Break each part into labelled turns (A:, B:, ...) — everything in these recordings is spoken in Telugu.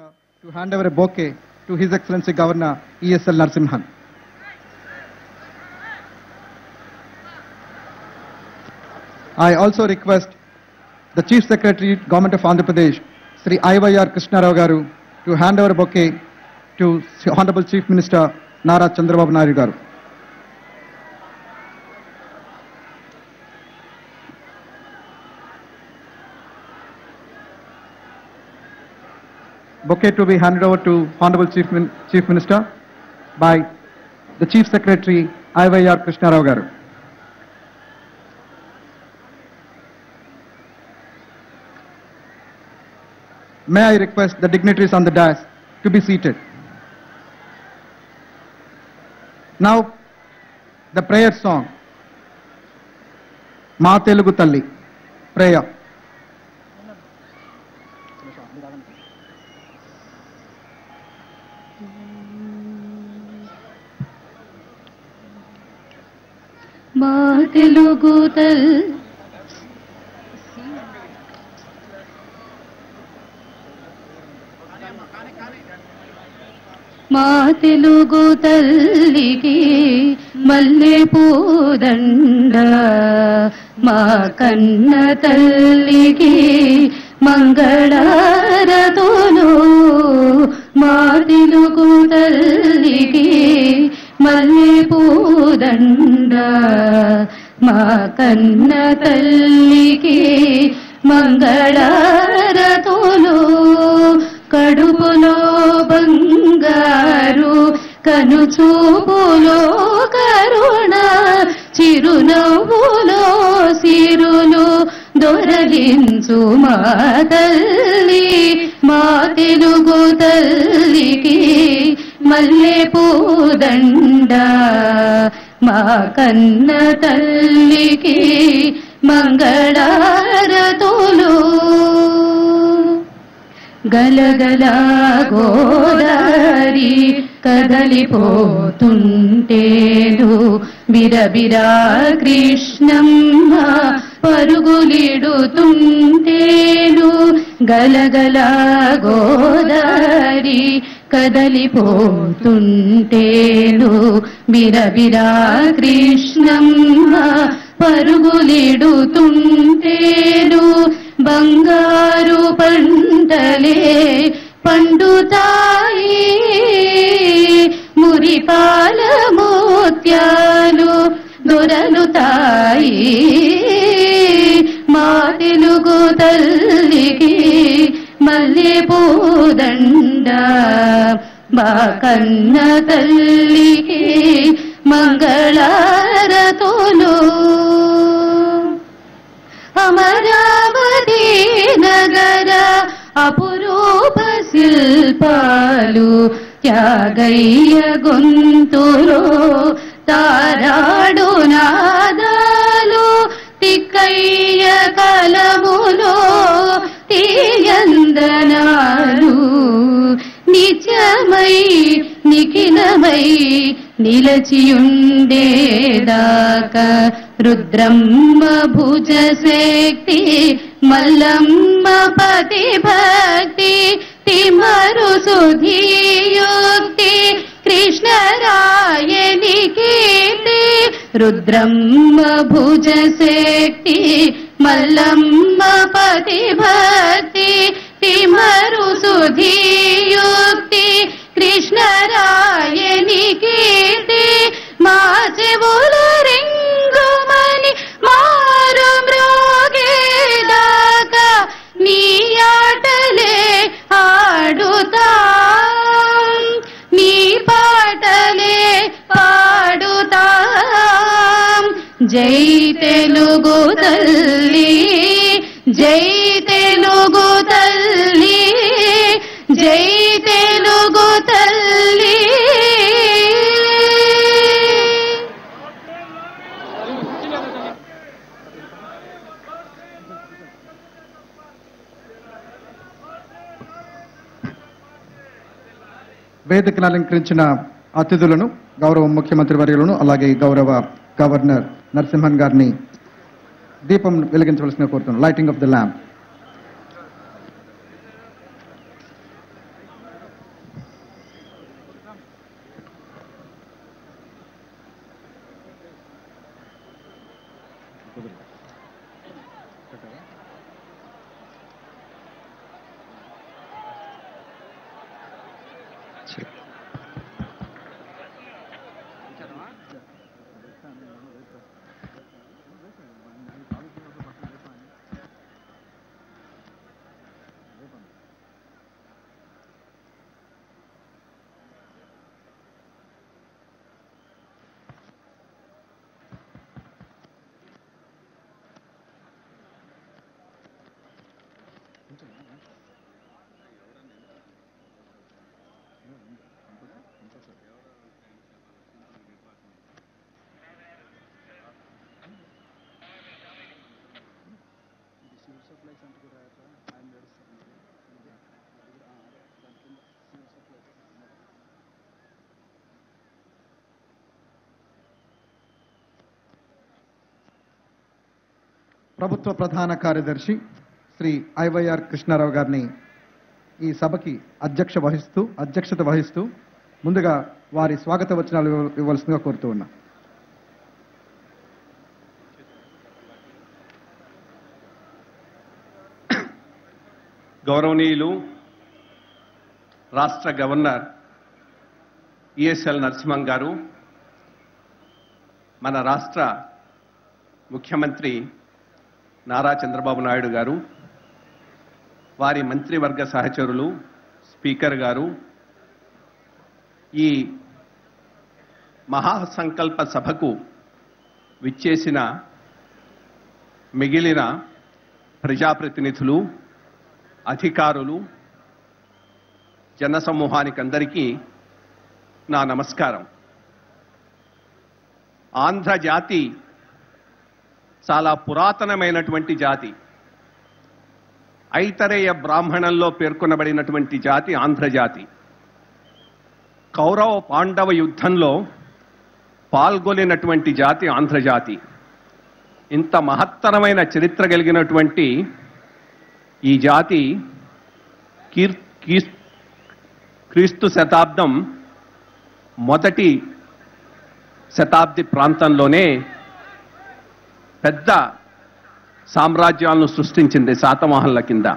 A: Minister to hand over a bouquet to His Excellency Governor E.S.L. Narasimhan. I also request the Chief Secretary, Government of Andhra Pradesh, Sri I.Y.R. Krishna Rao Garu, to hand over a bouquet to Honorable Chief Minister Nara Chandrababu Naidu Garu. Bouquet to be handed over to Honorable Chief Minister by the Chief Secretary I.Y.R. Krishna Rao Garu. May I request the dignitaries on the dais to be seated. Now, the prayer song, Ma Telugu Talli, prayer.
B: మా తెలుగు తల్లి మా తెలుగు తల్లికి మల్లె పూదండ మా కన్న తల్లికి మంగళారతులు మా తెలుగు తల్లికి మల్లె పూదండ మా కన్న తల్లికి మంగళారతులు కడుపులో బంగారు కనుచూపులో కరుణ చిరునవ్వులో సిరులు దొరలించు మా తల్లి మా తెలుగు తల్లికి మల్లె పూదండ మా కన్న తల్లికి మంగళారతులు గలగల గోదారి కదలిపోతుంటేను బిరబిరా కృష్ణమ్మ పరుగులిడుతుంటేను గలగల గోదారి కదలిపోతుంటేను బిరబిరా కృష్ణమ్మ పరుగులిడుతుంటేను బంగారు పంటలే పండుతాయి మురిపాల మోత్యాలు దొరలుతాయి మా తెలుగు తల్లికి మల్లె పూదండ మా కన్న తల్లికి మంగళారతులు అమరావతి నగర అపురూప శిల్పాలు త్యాగయ్య గొంతులో తారాడు నాదాలు తిక్కయ్య కలములో తీయందనాలు నిత్యమై నిఖిలమై నిలచియుండేదాకా రుద్రమ్మ భుజ శక్తి మల్లమ్మ పతి భక్తి తిమరు సుధీయుక్తి కృష్ణరాయని కీర్తి రుద్రమ్మ భుజ శక్తి మల్లమ్మ పతి భక్తి తిమరు సుధీయుక్తి కృష్ణరాయని కీర్తి మా చెవుల రింగుమని మారు మ్రోగేదాకా నీ ఆటలే ఆడుతాం నీ పాటలే పాడుతాం జై తెలుగు తల్లి జై తెలుగు తల్లి జై తెలుగు తల్లి.
A: వేదికను అలంకరించిన అతిథులను గౌరవ ముఖ్యమంత్రి వర్యులను అలాగే గౌరవ గవర్నర్ నరసింహన్ గారిని దీపం వెలిగించవలసిన కోరుతున్నాను. Lighting of the lamp. ప్రభుత్వ ప్రధాన కార్యదర్శి శ్రీ ఐవైఆర్ కృష్ణారావు గారిని ఈ సభకి అధ్యక్షత వహిస్తూ ముందుగా వారి స్వాగత వచనాలు ఇవ్వవలసిందిగా కోరుతూ ఉన్నా.
C: గౌరవనీయులు రాష్ట్ర గవర్నర్ ఈఎస్ఎల్ నరసింహన్ గారు, మన రాష్ట్ర ముఖ్యమంత్రి నారా చంద్రబాబు నాయుడు గారు, వారి మంత్రివర్గ సహచరులు, స్పీకర్ గారు, ఈ మహాసంకల్ప సభకు విచ్చేసిన మిగిలిన ప్రజాప్రతినిధులు, అధికారులు, జనసమూహానికందరికీ నా నమస్కారం. ఆంధ్ర జాతి చాలా పురాతనమైనటువంటి జాతి. ఐతరేయ బ్రాహ్మణంలో పేర్కొనబడినటువంటి జాతి ఆంధ్ర జాతి. కౌరవ పాండవ యుద్ధంలో పాల్గొనినటువంటి జాతి ఆంధ్ర జాతి. ఇంత మహత్తరమైన చరిత్ర కలిగినటువంటి ఈ జాతి క్రీస్తు శతాబ్దం మొదటి శతాబ్ది ప్రాంతంలోనే పెద్ద సామ్రాజ్యాలను సృష్టించింది శాతవాహనుల కింద.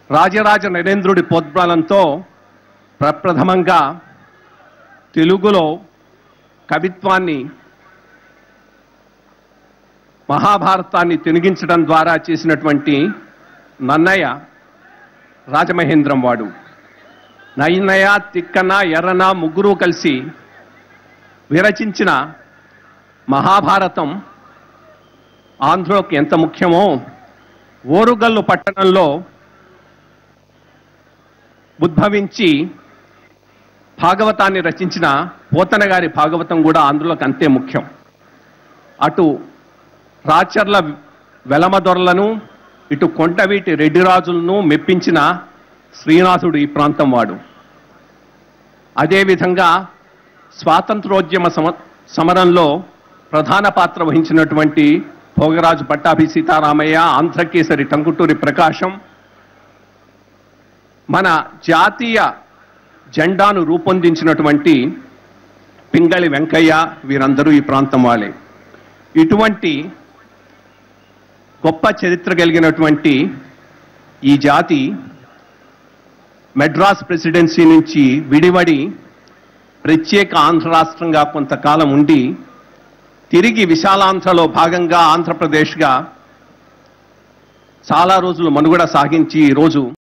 C: రాజరాజ నరేంద్రుడి ప్రోద్బలంతో ప్రప్రథమంగా తెలుగులో కవిత్వాన్ని, మహాభారతాన్ని తెనిగించడం ద్వారా చేసినటువంటి నన్నయ్య రాజమహేంద్రం వాడు. నన్నయ్య, తిక్కన, ఎర్రన ముగ్గురు కలిసి విరచించిన మహాభారతం ఆంధ్రకి ఎంత ముఖ్యమో ఓరుగల్లు పట్టణంలో ఉద్భవించి భాగవతాన్ని రచించిన పోతన గారి భాగవతం కూడా ఆంధ్రులకు అంతే ముఖ్యం. అటు రాచర్ల వెలమదొరలను, ఇటు కొండవీటి రెడ్డిరాజులను మెప్పించిన శ్రీనాథుడు ఈ ప్రాంతం వాడు. అదేవిధంగా స్వాతంత్రోద్యమ సమరంలో ప్రధాన పాత్ర వహించినటువంటి భోగరాజు పట్టాభి సీతారామయ్య, ఆంధ్రకేసరి టంగుటూరి ప్రకాశం, మన జాతీయ జెండాను రూపొందించినటువంటి పింగళి వెంకయ్య, వీరందరూ ఈ ప్రాంతం వాళ్ళే. ఇటువంటి గొప్ప చరిత్ర కలిగినటువంటి ఈ జాతి మెడ్రాస్ ప్రెసిడెన్సీ నుంచి విడివడి ప్రత్యేక ఆంధ్ర రాష్ట్రంగా కొంతకాలం ఉండి తిరిగి విశాలాంధ్రలో భాగంగా ఆంధ్రప్రదేశ్గా చాలా రోజులు మనుగడ సాగించి ఈరోజు